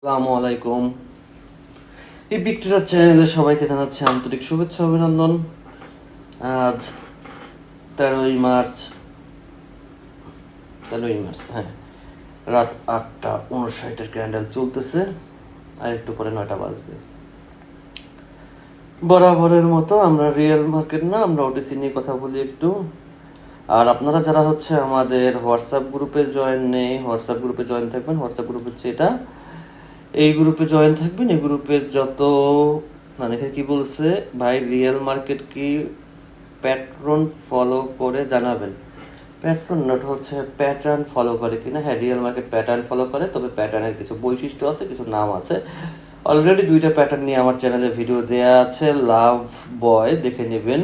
আসসালামু আলাইকুম। এই বিক্রিয়ার চ্যানেলে সবাইকে জানাচ্ছি আন্তরিক শুভেচ্ছা অভিনন্দন। আজ 13ই মার্চ, হ্যাঁ, রাত 8:59 ক্যান্ডেল চলতেছে, আর একটু পরে 9টা বাজবে। বরাবরের মতো আমরা রিয়েল মার্কেট না, আমরা ওটিসি নিয়ে কথা বলি একটু। আর আপনারা যারা আমাদের হোয়াটসঅ্যাপ গ্রুপে জয়েন থাকবেন। হোয়াটসঅ্যাপ গ্রুপ হচ্ছে এটা, এই গ্রুপে জয়েন থাকবেন। এই গ্রুপের যত এখানে কি বলছে ভাই, রিয়েল মার্কেট কি প্যাটার্ন ফলো করে জানাবেন। প্যাটার্ন নট প্যাটার্ন ফলো করে কিনা। হ্যাঁ, রিয়েল মার্কেট প্যাটার্ন ফলো করে, তবে প্যাটার্নের কিছু বৈশিষ্ট্য আছে, কিছু নাম আছে। অলরেডি 2টা প্যাটার্ন নিয়ে আমার চ্যানেলে ভিডিও দেওয়া আছে, লাভ বয়, দেখে নেবেন।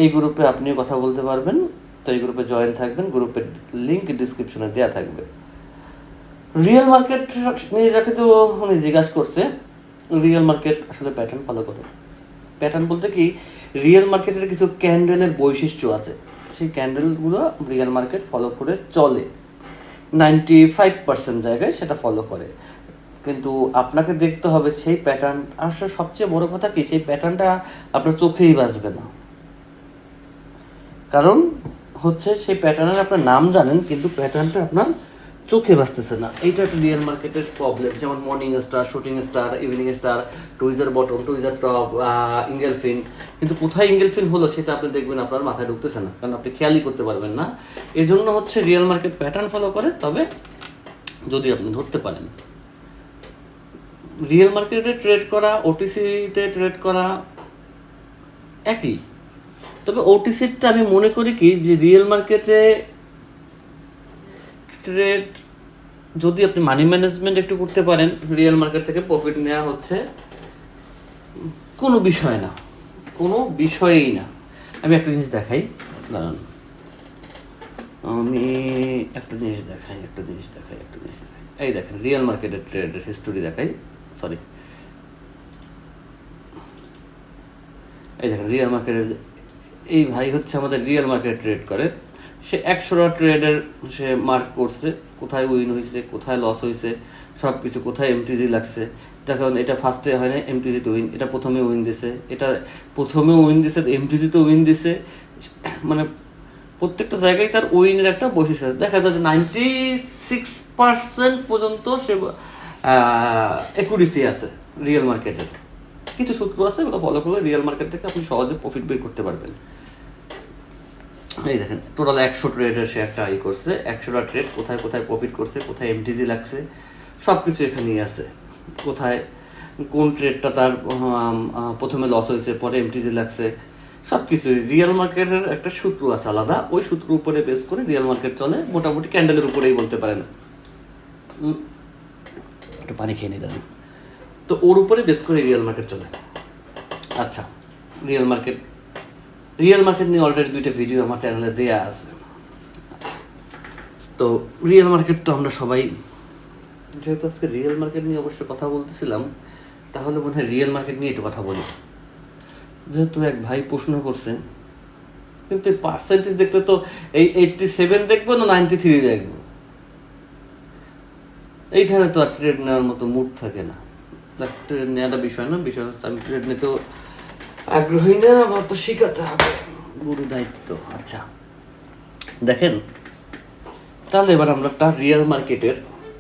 এই গ্রুপে আপনিও কথা বলতে পারবেন, তো এই গ্রুপে জয়েন থাকবেন। গ্রুপের লিঙ্ক ডিসক্রিপশনে দেওয়া থাকবে। রিয়েল মার্কেট নিয়ে যাকে তো উনি জিজ্ঞাসা করছে, রিয়েল মার্কেট আসলে প্যাটার্ন ফলো করে। প্যাটার্ন বলতে কি, রিয়েল মার্কেটের কিছু ক্যান্ডেলের বৈশিষ্ট্য আছে, সেই ক্যান্ডেলগুলো রিয়েল মার্কেট ফলো করে চলে। 95% জায়গায় সেটা ফলো করে, কিন্তু আপনাকে দেখতে হবে সেই প্যাটার্ন। আসলে সবচেয়ে বড় কথা কি, সেই প্যাটার্নটা আপনার চোখেই বাজবে না। কারণ সেই প্যাটার্নের আপনার নাম জানেন, কিন্তু প্যাটার্নটা আপনার চোখে বাঁচতেছে না। এইটা একটা রিয়েল মার্কেটের প্রবলেম। যেমন morning star, shooting star, evening star, tweezer bottom, tweezer top, engulfing, কিন্তু কোথায় ইঙ্গেলফিন হলো সেটা আপনি দেখবেন আপনার মাথায় ঢুকতেছে না, কারণ আপনি খেয়ালই করতে পারবেন না। এই জন্য রিয়েল মার্কেট প্যাটার্ন ফলো করে, তবে যদি আপনি ধরতে পারেন। রিয়েল মার্কেটে ট্রেড করা, ওটিসিতে ট্রেড করা একই, তবে ওটিসিটা আমি মনে করি কি, যে রিয়েল মার্কেটে ট্রেড যদি আপনি মানি ম্যানেজমেন্ট একটু করতে পারেন, রিয়েল মার্কেট থেকে প্রফিট নেওয়া কোনো বিষয় না, কোনো বিষয়ই না। আমি একটা জিনিস দেখাই, দাঁড়ান, আমি একটা জিনিস দেখাই। এই দেখেন, রিয়েল মার্কেটের ট্রেডের হিস্টোরি দেখাই। সরি, এই দেখেন রিয়েল মার্কেটের, এই ভাই আমাদের রিয়েল মার্কেট ট্রেড করে। সে 100টা ট্রেডের সে মার্ক করছে, কোথায় উইন হয়েছে, কোথায় লস হয়েছে, সব কিছু, কোথায় এমটিজি লাগছে। দেখুন, এটা ফার্স্টে হয় না, এমটিজিতে উইন, এটা প্রথমে উইন দিছে, এমটিজিতে উইন দিছে। মানে প্রত্যেকটা জায়গায় তার উইনের একটা বৈশিষ্ট্য আছে। দেখা যায় যে 96% পর্যন্ত সে অ্যাকুরেসি আছে রিয়েল মার্কেটের। কিছু সূত্র আছে, ওগুলো ফলো করলে রিয়েল মার্কেট থেকে আপনি সহজে প্রফিট বের করতে পারবেন। এই দেখেন, টোটাল 100 ট্রেডের সে একটা করছে, 100টা ট্রেড, কোথায় কোথায় প্রফিট করছে, কোথায় এমটিজি লাগছে, সব কিছু এখানেই আছে। কোথায় কোন ট্রেডটা তার প্রথমে লস হয়েছে, পরে এমটিজি লাগছে, সব কিছু। রিয়েল মার্কেটের একটা সূত্র আছে আলাদা, ওই সূত্র উপরে বেস করে রিয়েল মার্কেট চলে। মোটামুটি ক্যান্ডেলের উপরেই বলতে পারেন। একটু পানি খেয়ে নিয়ে দেন। তো ওর উপরে বেস করে রিয়েল মার্কেট চলে। আচ্ছা, রিয়েল মার্কেট নিয়ে অলরেডি 2টা ভিডিও আমার চ্যানেলে দেয়া আছে। তো রিয়েল মার্কেট তো আমরা সবাই, যেহেতু আজকে রিয়েল মার্কেট নিয়ে অবশ্য কথা বলতেছিলাম, তাহলে মনে হয় রিয়েল মার্কেট নিয়ে একটু কথা বলি। যেহেতু এক ভাই প্রশ্ন করছে, কিন্তু এই পার্সেন্টেজ দেখলে তো এই 87 দেখবো না 93 দেখবো, এইখানে তো আর ট্রেড নেওয়ার মতো মুড থাকে না। ট্রেড নেওয়াটা বিষয় না, বিষয় আমি ট্রেড নিতেও আগ্রহী না, আমার তো শিখাতে হবে, গুরু দায়িত্ব। আচ্ছা দেখেন, তাহলে এবার আমরা একটা রিয়েল মার্কেটের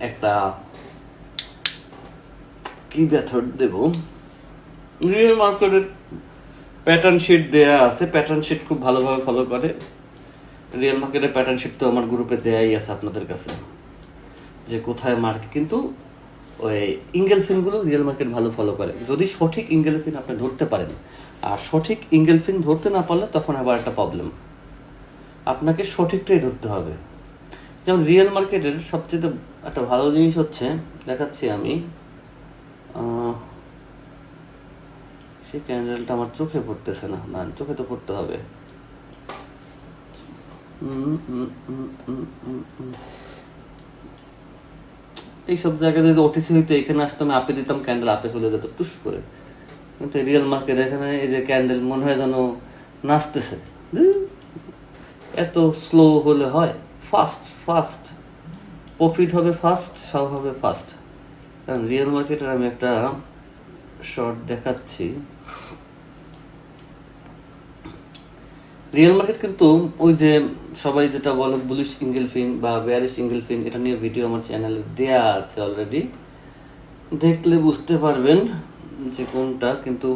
একটা কি মেথড দেব। রিয়েল মার্কেটের প্যাটার্ন শিট দেয়া আছে, প্যাটার্ন শিট খুব ভালোভাবে ফলো করে। রিয়েল মার্কেটের প্যাটার্ন শিট তো আমার গ্রুপে দেয়াই আছে আপনাদের কাছে, যে কোথায় মার্কেট। কিন্তু ওই ইঙ্গেলফিনগুলো রিয়েল মার্কেট ভালো ফলো করে, যদি সঠিক ইঙ্গেলফিন আপনি ধরতে পারেন। আর সঠিক ইঙ্গেলফিন ধরতে না পারলে তখন আবার একটা প্রবলেম, আপনাকে সঠিকটাই ধরতে হবে। যেমন রিয়েল মার্কেটের সবচেয়ে একটা ভালো জিনিস দেখাচ্ছি আমি, সেই ক্যান্ডেলটা আমার চোখে পড়তেছে না, চোখে তো পড়তে হবে। এইসব জায়গায় যদি ওটিসি হইতে এখানে আসতো, আমি আপে দিতাম, ক্যান্ডেল আপে চলে যেত টুস করে। কিন্তু রিয়েল মার্কেট এখানে এই যে ক্যান্ডেল মনে হয় যেন নাচতেছে। এত স্লো হলে হয়? ফাস্ট প্রফিট হবে, ফাস্ট সব হবে ফাস্ট। রিয়েল মার্কেটের আমি একটা শর্ট দেখাচ্ছি। রিয়েল মার্কেট কিন্তু ওই যে সবাই যেটা বলে বুলিশ ইঙ্গেলফিন বা বেয়ারিশ ইঙ্গেলফিন, এটা নিয়ে ভিডিও আমার চ্যানেলে দেয়া আছে অলরেডি, দেখলে বুঝতে পারবেন যে কোনটা। কিন্তু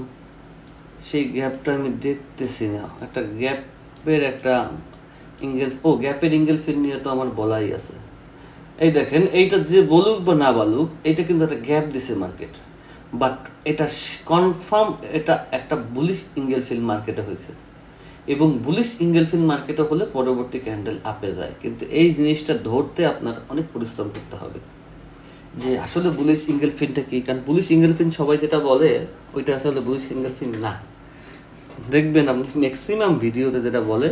সেই গ্যাপটা আমি দেখতেছি না। একটা গ্যাপের একটা গ্যাপের ইঙ্গেলফিন নিয়ে তো আমার বলাই আছে। এই দেখেন, এইটা যে বলুক বা না বলুক, এটা কিন্তু একটা গ্যাপ দিছে মার্কেট, বাট এটা কনফার্ম এটা একটা বুলিশ ইঙ্গেলফিন মার্কেটে হয়েছে, এবং বুলিশ ইঙ্গেলফিন মার্কেটে হলে পরবর্তী ক্যান্ডেল আপে যায়। কিন্তু এই জিনিসটা ধরতে আপনার অনেক পরিশ্রম করতে হবে যে আসলে বুলিশ ইঙ্গেলফিনটা কি। কারণ বুলিশ ইঙ্গেলফিন সবাই যেটা বলে ওইটা আসলে বুলিশ ইঙ্গেলফিন না। দেখবেন আপনি ম্যাক্সিমাম ভিডিওতে যেটা বলে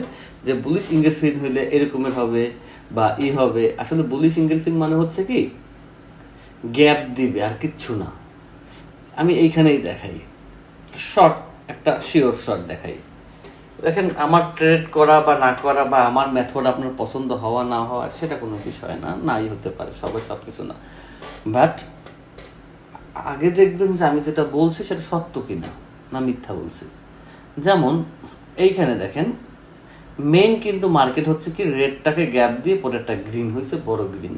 যে বুলিশ ইঙ্গেলফিন হইলে এরকমের হবে বা হবে, আসলে বুলিশ ইঙ্গেলফিন মানে হচ্ছে কি গ্যাপ দিবে আর কিচ্ছু না। আমি এইখানেই দেখাই শর্ট, একটা শিওর শর্ট দেখাই। দেখেন, আমার ট্রেড করা বা না করা বা আমার মেথড আপনার পছন্দ হওয়া না হওয়া সেটা কোনো বিষয় না, নাই হতে পারে, সবাই সব কিছু না। বাট আগে দেখবেন যে আমি যেটা বলছি সেটা সত্য কিনা না মিথ্যা বলছি। যেমন এইখানে দেখেন, মেইন কিন্তু মার্কেট হচ্ছে কি রেডটাকে গ্যাপ দিয়ে পরে একটা গ্রিন হয়েছে, বড় গ্রিন।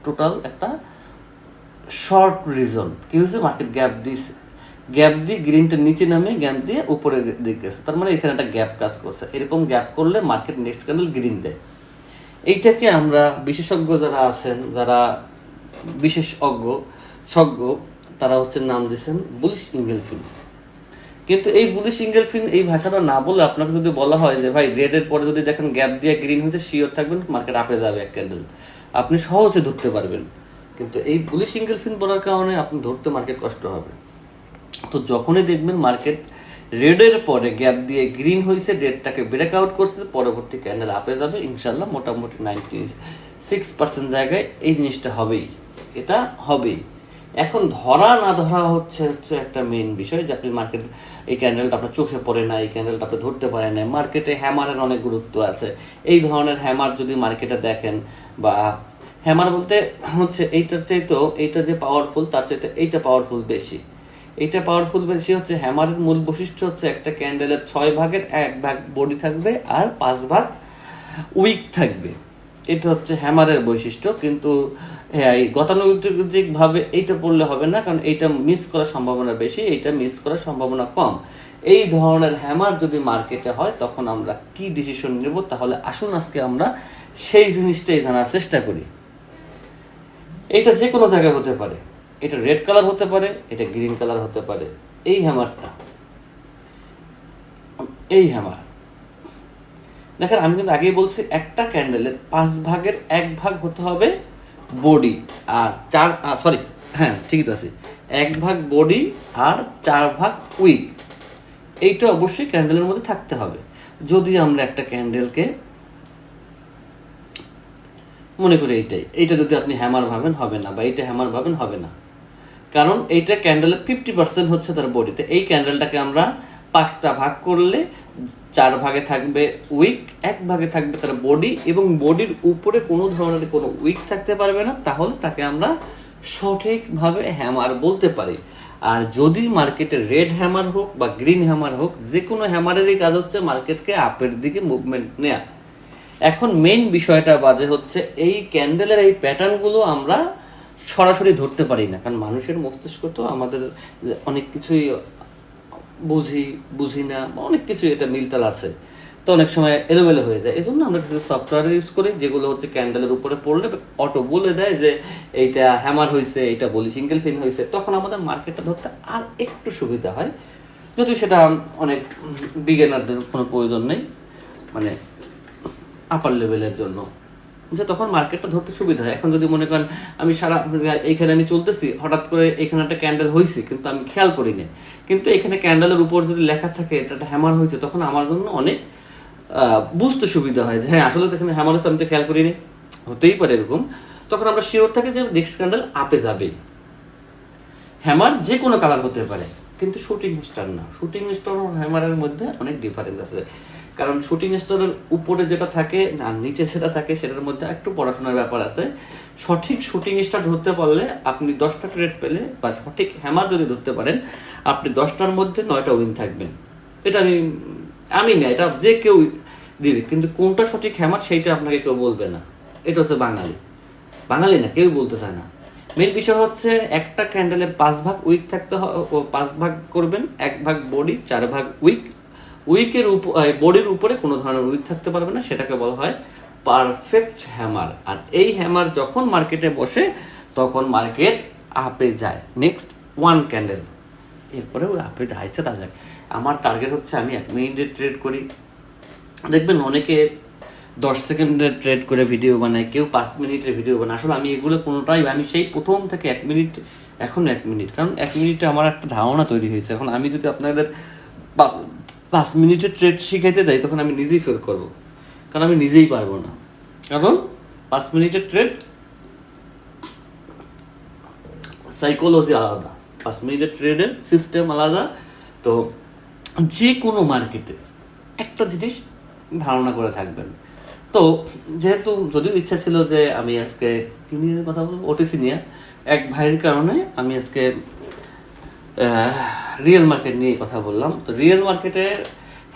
টোটাল একটা শর্ট রিজন কি হয়েছে, মার্কেট গ্যাপ দিয়েছে, গ্যাপ দিয়ে গ্রিনটা নিচে নামে গ্যাপ দিয়ে উপরে দিকে গেছে, তার মানে এখানে একটা গ্যাপ কাজ করছে। এরকম গ্যাপ করলে মার্কেট নেক্সট ক্যান্ডেল গ্রিন দেয়। এইটাকে আমরা বিশেষজ্ঞ যারা আছেন, যারা বিশেষজ্ঞ তারা হচ্ছে নাম দিয়েছেন বুলিশ ইঙ্গেলফিন। কিন্তু এই বুলিশ ইঙ্গেলফিন এই ভাষাটা না বলে আপনাকে যদি বলা হয় যে ভাই রেডের পরে যদি দেখেন গ্যাপ দিয়ে গ্রিন হয়েছে, শিওর থাকবেন মার্কেট আপে যাবে এক ক্যান্ডেল, আপনি সহজে ধরতে পারবেন। কিন্তু এই বুলিশ ইঙ্গেলফিন বলার কারণে আপনি ধরতে মার্কেট কষ্ট হবে। তো যখনই দেখবেন মার্কেট রেডের পরে গ্যাপ দিয়ে গ্রিন হয়েছে, রেডটাকে ব্রেকআউট করছে, পরবর্তী ক্যান্ডেল আপে যাবে ইনশাল্লাহ। মোটামুটি 96% জায়গায় এই জিনিসটা হবেই, এটা হবেই। এখন ধরা না ধরা হচ্ছে একটা মেইন বিষয়, যে আপনি মার্কেট এই ক্যান্ডেলটা আপনার চোখে পড়ে না, এই ক্যান্ডেলটা আপনি ধরতে পারেন না। মার্কেটে হ্যামারের অনেক গুরুত্ব আছে। এই ধরনের হ্যামার যদি মার্কেটে দেখেন, বা হ্যামার বলতে হচ্ছে এইটার চাইতেও এইটা যে পাওয়ারফুল তার চাইতে এইটা পাওয়ারফুল বেশি। এইটা পাওয়ারফুল বেশি হচ্ছে হ্যামারের মূল বৈশিষ্ট্য হচ্ছে একটা ক্যান্ডেলের 6 ভাগের 1 ভাগ বডি থাকবে আর 5 ভাগ উইক থাকবে। এটা হচ্ছে হ্যামারের বৈশিষ্ট্য। কিন্তু গতানুগতিকভাবে এইটা পড়লে হবে না, কারণ এইটা মিস করার সম্ভাবনা বেশি, এইটা মিস করার সম্ভাবনা কম। এই ধরনের হ্যামার যদি মার্কেটে হয় তখন আমরা কি ডিসিশন নেব, তাহলে আসুন আজকে আমরা সেই জিনিসটাই জানার চেষ্টা করি। এইটা যে কোনো জায়গায় হতে পারে, এটা রেড কালার হতে পারে, এটা গ্রিন কালার হতে পারে। এই হ্যামারটা, এই হ্যামার দেখেন, আমি কিন্তু আগেই বলছি একটা ক্যান্ডেলের 5 ভাগের 1 ভাগ হতে হবে বডি আর 1 ভাগ বডি আর 4 ভাগ উইক। এইটা অবশ্যই ক্যান্ডেলের মধ্যে থাকতে হবে। যদি আমরা একটা ক্যান্ডেলকে মনে করি এইটা যদি আপনি হ্যামার ভাবেন হবে না, বা এইটা হ্যামার ভাবেন হবে না, কারণ এইটা ক্যান্ডেলের 50% হচ্ছে তার বডিতে। এই ক্যান্ডেলটাকে আমরা 5টা ভাগ করলে 4 ভাগে থাকবে উইক, 1 ভাগে থাকবে তার বডি, এবং বডির উপরে কোনো ধরনের কোনো উইক থাকতে পারবে না, তাহলে তাকে আমরা সঠিকভাবে হ্যামার বলতে পারি। আর যদি মার্কেটে রেড হ্যামার হোক বা গ্রিন হ্যামার হোক, যে কোনো হ্যামারেরই কাজ হচ্ছে মার্কেটকে আপের দিকে মুভমেন্ট নেয়া। এখন মেইন বিষয়টা বাজে হচ্ছে এই ক্যান্ডেলের এই প্যাটার্নগুলো আমরা সরাসরি ধরতে পারি না, কারণ মানুষের মস্তিষ্ক তো আমাদের অনেক কিছুই বুঝি না, অনেক কিছু এটা মিলতাল আছে, তো অনেক সময় এলোমেলো হয়ে যায়। এই জন্য আমরা কিছু সফটওয়্যার ইউজ করি যেগুলো হচ্ছে ক্যান্ডেলের উপরে পড়লে অটো বলে দেয় যে এইটা হ্যামার হয়েছে, এইটা বলি সিঙ্গেল ফিন হয়েছে, তখন আমাদের মার্কেটটা ধরতে আর একটু সুবিধা হয়। যদি সেটা অনেক বিগিনারদের কোনো প্রয়োজন নেই, মানে আপার লেভেলের জন্য, যে তখন মার্কেটটা ধরতে সুবিধা হয়। এখন যদি মনে করেন আমি এইখানে আমি চলতেছি, হঠাৎ করে এখানে একটা ক্যান্ডেল হয়েছে কিন্তু আমি খেয়াল করিনি, কিন্তু এখানে ক্যান্ডেলের উপর যদি লেখা থাকে এটা একটা হ্যামার হয়েছে, তখন আমার জন্য অনেক বুঝতে সুবিধা হয় যে হ্যাঁ আসলে তো এখানে হ্যামার হচ্ছে, আমি তো খেয়াল করিনি, হতেই পারে এরকম। তখন আমরা শিওর থাকি যে নেক্সট ক্যান্ডেল আপে যাবে। হ্যামার যে কোনো কালার হতে পারে, কিন্তু শুটিং স্টার না। শুটিং স্টার ও হ্যামারের মধ্যে অনেক ডিফারেন্স আছে। কারণ শুটিং স্টারের উপরে যেটা থাকে আর নিচে যেটা থাকে সেটার মধ্যে একটু পড়াশোনার ব্যাপার আছে। সঠিক শুটিং স্টার ধরতে পারলে আপনি 10টা ট্রেড পেলে বা সঠিক হ্যামার যদি ধরতে পারেন আপনি 10টার মধ্যে 9টা উইন থাকবেন। এটা আমি না, এটা যে কেউ দিবে, কিন্তু কোনটা সঠিক হ্যামার সেইটা আপনাকে কেউ বলবে না। এটা হচ্ছে বাঙালি না, কেউ বলতে চায় না। মেন বিষয় হচ্ছে একটা ক্যান্ডেলে 5 ভাগ উইক থাকতে হয়, 5 ভাগ করবেন, 1 ভাগ বডি, 4 ভাগ উইকের বডির উপরে কোনো ধরনের উইক থাকতে পারবে না, সেটাকে বলা হয় পারফেক্ট হ্যামার। আর এই হ্যামার যখন মার্কেটে বসে তখন মার্কেট আপে যায়। নেক্সট 1 ক্যান্ডেল, এরপরে ওই আপে যাইছে তা যায়। আমার টার্গেট হচ্ছে আমি 1 মিনিটে ট্রেড করি। দেখবেন অনেকে 10 সেকেন্ডের ট্রেড করে ভিডিও বানায়, কেউ 5 মিনিটের ভিডিও বানায়। আসলে আমি এগুলো কোনোটাই, আমি সেই প্রথম থেকে 1 মিনিট, এখন 1 মিনিট, কারণ 1 মিনিটে আমার একটা ধারণা তৈরি হয়েছে। এখন আমি যদি আপনাদের 5 মিনিটের ট্রেড শিখাইতে যাই তখন আমি নিজেই ফেল করবো, কারণ আমি নিজেই পারবো না। কারণ 5 মিনিটের ট্রেড সাইকোলজি আলাদা, 5 মিনিটের ট্রেডের সিস্টেম আলাদা। তো যে কোনো মার্কেটে একটা জিনিস ধারণা করে থাকবেন। তো যেহেতু যদিও ইচ্ছা ছিল যে আমি আজকে কি নিয়ে কথা বলবো, ওটিসি নিয়ে, এক ভাইয়ের কারণে আমি আজকে রিয়েল মার্কেট নিয়ে কথা বললাম। তো রিয়েল মার্কেটের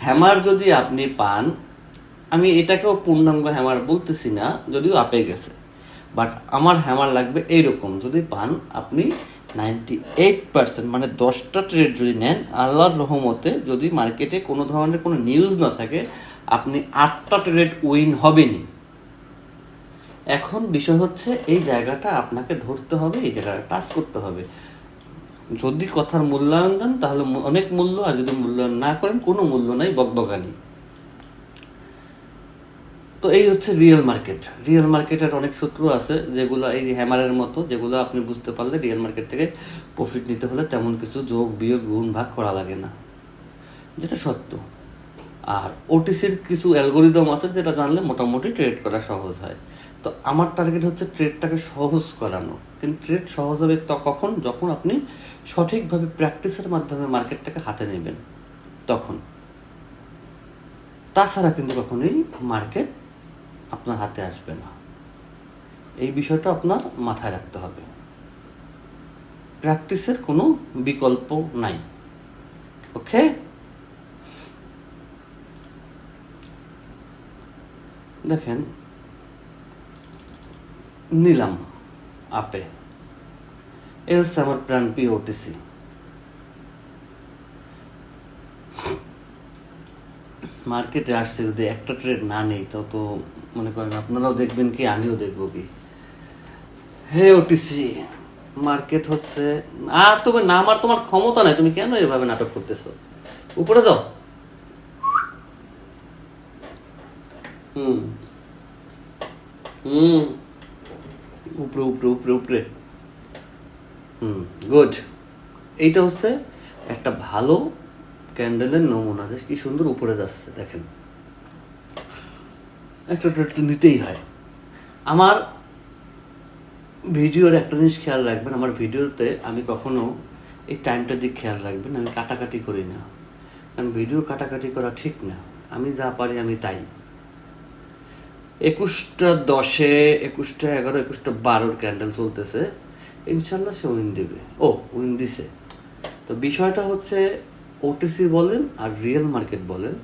হ্যামার যদি আপনি পান, আমি এটাকেও পূর্ণাঙ্গ হ্যামার বলতেছি না, যদিও আপে গেছে, বাট আমার হ্যামার লাগবে এইরকম। যদি পান আপনি 98%, মানে 10টা ট্রেড যদি নেন, আল্লাহর রহমতে যদি মার্কেটে কোনো ধরনের কোনো নিউজ না থাকে, আপনি 8টা ট্রেড উইন হবেনই। এখন বিষয় হচ্ছে এই জায়গাটা আপনাকে ধরতে হবে, এই জায়গাটা টাচ করতে হবে। যদি কথার মূল্যায়ন দেন তাহলে অনেক মূল্য, আর যদি মূল্যায়ন না করেন কোনো মূল্য নাই, বকবকানি। তো এই হচ্ছে রিয়েল মার্কেট। রিয়েল মার্কেটের অনেক সূত্র আছে যেগুলো এই হ্যামারের মতো, যেগুলো আপনি বুঝতে পারলে রিয়েল মার্কেট থেকে প্রফিট নিতে হলে তেমন কিছু যোগ বিয়োগ গুণ ভাগ করা লাগে না, যেটা সত্য। আর ওটিসির কিছু অ্যালগোরিদম আছে যেটা জানলে মোটামুটি ট্রেড করা সহজ হয়। তো আমার টার্গেট হচ্ছে ট্রেডটাকে সহজ করানো। কিন্তু ট্রেড সহজ হবে কখন, যখন আপনি সঠিকভাবে প্র্যাকটিসের মাধ্যমে মার্কেটটাকে হাতে নেবেন, তখন। তাছাড়া কিন্তু কখনোই মার্কেট আপনার হাতে আসবে না। এই বিষয়টা আপনার মাথায় রাখতে হবে। প্র্যাকটিসের কোনো বিকল্প নাই। ওকে, দেখেন নিলাম আপে, এই হচ্ছে আমার প্রাণপ্রিয় ওটিসি। মার্কেটে আসছে, যদি একটা ট্রেড না নেই তো মনে করেন আপনারাও দেখবেন কি, আমিও দেখবো কি। হে ওটিসি, মার্কেট হচ্ছে আর তবে নামার তোমার ক্ষমতা নাই, তুমি কেন এভাবে নাটক করতেছো? উপরে যাও। হুম হুম উপরে উপরে উপরে উপরে। গুড। এইটা হচ্ছে একটা ভালো ক্যান্ডেলের নমুনা, যে কি সুন্দর উপরে যাচ্ছে। দেখেন, একটা ট্রেড তো নিতেই হয়। আমার ভিডিওর একটা জিনিস খেয়াল রাখবেন, আমার ভিডিওতে আমি কখনো এই টাইমটার দিক খেয়াল রাখবেন, আমি কাটাকাটি করি না, কারণ ভিডিও কাটাকাটি করা ঠিক না। আমি যা পারি আমি তাই। 21টা 10, 21টা 11, 21টা 12 ক্যান্ডেল চলতেছে, ইনশাল্লাহ সে উইন দেবে। উইন দিছে। তো বিষয়টা হচ্ছে ওটিসি বলেন আর রিয়েল মার্কেট বলেন,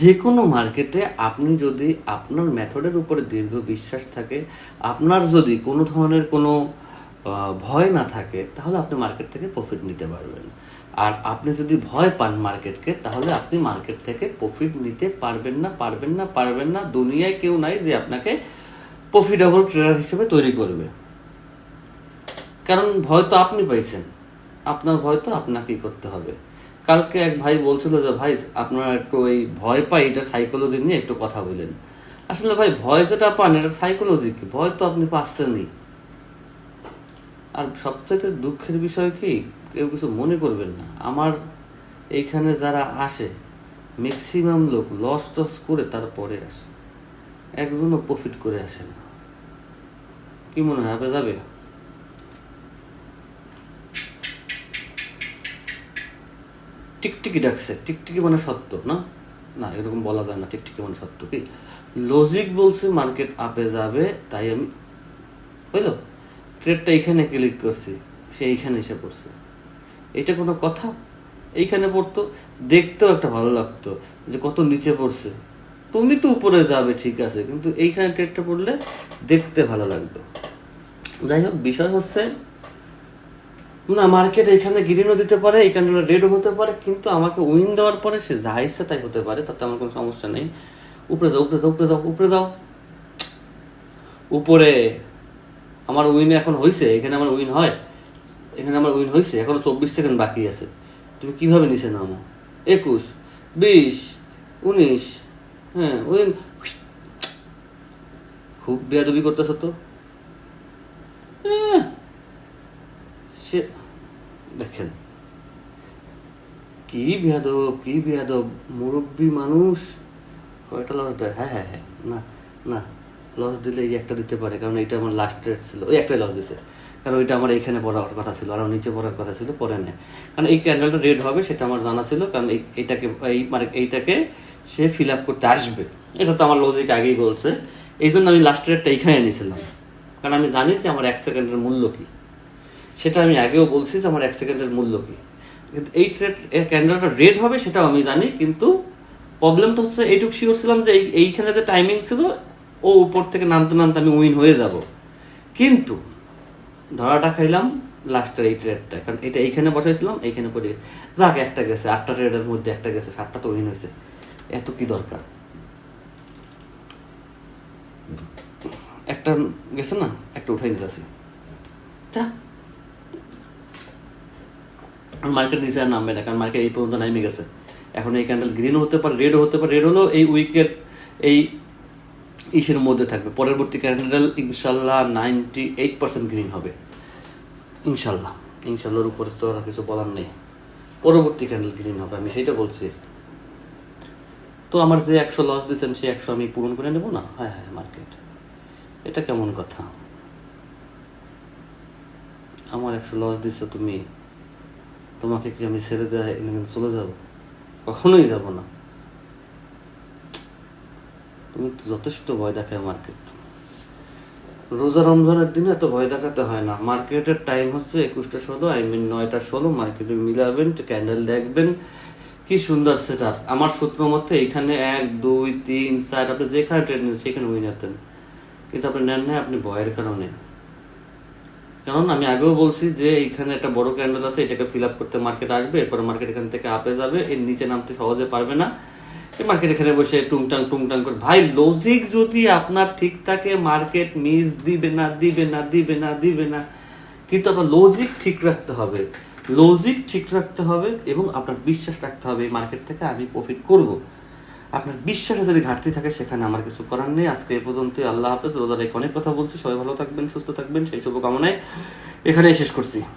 যে কোনো মার্কেটে আপনি যদি আপনার মেথডের উপরে দীর্ঘ বিশ্বাস থাকে, আপনার যদি কোনো ধরনের কোনো ভয় না থাকে, তাহলে আপনি মার্কেট থেকে প্রফিট নিতে পারবেন। আর আপনি যদি ভয় পান মার্কেটকে, তাহলে আপনি মার্কেট থেকে প্রফিট নিতে পারবেন না। দুনিয়ায় কেউ নাই যে আপনাকে প্রফিটেবল ট্রেডার হিসেবে তৈরি করবে, কারণ ভয় তো আপনি পাইছেন, আপনার ভয় তো আপনাকেই করতে হবে। কালকে এক ভাই বলছিল যে ভাই আপনারা একটু ওই ভয় পাই, এটা সাইকোলজি নিয়ে একটু কথা বলেন। আসলে ভাই ভয় যেটা পান এটা সাইকোলজি কি, ভয় তো আপনি পাচ্ছেনই। আর সবচেয়ে দুঃখের বিষয় কি, কেউ কিছু মনে করবেন না, আমার এইখানে যারা আসে ম্যাক্সিমাম লোক লস টস করে তারপরে আসে, একজনও প্রফিট করে আসে না। কি মনে হয় আপনি যাবে? টিকটিকি ডাকছে, টিকটিকি মানে সত্য না? না, এরকম বলা যায় না, ঠিক ঠিক এমন সত্য কি লজিক বলছে মার্কেট আপে যাবে, তাই আমি বুঝলো ট্রেডটা এইখানে ক্লিক করছি, সে এইখানে এসে পড়ছে। এটা কোনো কথা? এইখানে পড়তো, দেখতেও একটা ভালো লাগতো যে কত নিচে পড়ছে। তুমি তো উপরে যাবে ঠিক আছে, কিন্তু এইখানে ট্রেডটা পড়লে দেখতে ভালো লাগতো। যাই হোক, বিষয় হচ্ছে না, মার্কেট এখানে গ্রিনও দিতে পারে, এই ক্যান্ডেলটা রেডও হতে পারে, কিন্তু আমাকে উইন দেওয়ার পরে সে যা ইচ্ছে তাই হতে পারে, তাতে আমার কোনো সমস্যা নেই। উপরে যাও, উপরে যাও, উপরে যাও, উপরে যাও, উপরে। আমার উইন এখন হয়েছে, এখানে আমার উইন হয়, এখানে আমার উইন হয়েছে, এখনো 24 সেকেন্ড বাকি আছে। তুমি কিভাবে নিচে নামো? 21, 20, 19, হ্যাঁ উইন। খুব বেয়াদবি করতেছ তো। সে দেখেন কি বেয়াদব, কি বেয়াদব, মুরব্বী মানুষ কয়টা লস দেয়। হ্যাঁ হ্যাঁ হ্যাঁ, না না, লস দিলে এই একটা দিতে পারে, কারণ এইটা আমার লাস্ট রেট ছিল, ওই একটাই লস দিছে, কারণ ওইটা আমার এইখানে পড়ার কথা ছিল, আর নিচে পড়ার কথা ছিল, পরে নেয়। কারণ এই ক্যান্ডেলটা রেড হবে সেটা আমার জানা ছিল, কারণ এইটাকে মানে এইটাকে সে ফিল আপ করতে আসবে, এটা তো আমার লজিক আগেই বলছে। এই জন্য আমি লাস্ট রেটটা এইখানে নিয়েছিলাম, কারণ আমি জানি যে আমার 1 সেকেন্ডের মূল্য কী, সেটা আমি আগেও বলছি যে আমার 1 সেকেন্ডের মূল্য কী। কিন্তু এই ক্যান্ডেলটা রেড হবে সেটাও আমি জানি, কিন্তু প্রবলেমটা হচ্ছে এইটুকু শিওর ছিলাম যে এইখানে যে টাইমিং ছিল ও উপর থেকে নামতে নামতে আমি উইন হয়ে যাব, কিন্তু ধরাটা খাইলাম লাস্টের এই ট্রেডটা, কারণ এটা এইখানে বসাইছিলাম, এইখানে পড়ে গেছে। যাক, একটা গেছে, 8টা ট্রেডের মধ্যে একটা গেছে, 7টা তো উইন হয়েছে, এত কি দরকার? একটা গেছে না, একটা উঠাই নিতেছে, মার্কেট নিচে আর নামবে না, কারণ মার্কেট এই পর্যন্ত নামে গেছে। এখন এই ক্যান্ডেল গ্রিনও হতে পারে, রেডও হতে পারে। রেড হলেও এই উইকের এই ইসের মধ্যে থাকবে। পরবর্তী ক্যান্ডেল ইনশাল্লাহ 98% গ্রিন হবে, ইনশাল্লাহ। ইনশাল্লাহর উপরে তো আর কিছু বলার নেই, পরবর্তী ক্যান্ডেল গ্রিন হবে, আমি সেইটা বলছি। তো আমার যে 100 লস দিচ্ছেন সেই 100 আমি পূরণ করে নেবো না? হ্যাঁ হ্যাঁ, মার্কেট এটা কেমন কথা? আমার 100 লস দিচ্ছ তুমি, তোমাকে কি আমি ছেড়ে দেওয়া চলে যাব? কখনোই যাব না। তুমি তো যথেষ্ট ভয় দেখায় মার্কেট। রোজা রমজানের দিনে এত ভয় দেখাতে হয় না। মার্কেটের টাইম হচ্ছে 21টা 16, 9টা 16। মার্কেটে মিলাবেন, ক্যান্ডেল দেখবেন, কি সুন্দর সেট আপ। আমার সূত্র মতে এইখানে 1 2 3 4 আপনি যেখানে ট্রেড নেন সেখানে উইন হতেন, কিন্তু আপনি নেন না, আপনি ভয়ের কারণে। কারণ আমি আগেও বলছি যে এইখানে একটা বড় ক্যান্ডেল আছে, এটাকে ফিল আপ করতে মার্কেট আসবে, এরপরে মার্কেট এখান থেকে আপে যাবে, এর নিচে নামতে সহজে পারবে না। এই মার্কেট এখানে বসে টুংটাং করে, ভাই লজিক যদি আপনার ঠিক থাকে মার্কেট মিস দিবে না, দিবে না, দিবে না, দিবে না, কিন্তু আপনার লজিক ঠিক রাখতে হবে, লজিক ঠিক রাখতে হবে, এবং আপনার বিশ্বাস রাখতে হবে এই মার্কেট থেকে আমি প্রফিট করব। আপনার বিশ্বাসে যদি ঘাটতি থাকে সেখানে আমার কিছু করার নেই। আজকে এই পর্যন্তই। আল্লাহ হাফেজ। রোজার অনেক কথা বলছি, সবাই ভালো থাকবেন, সুস্থ থাকবেন, সেই শুভকামনায় এখানেই শেষ করছি।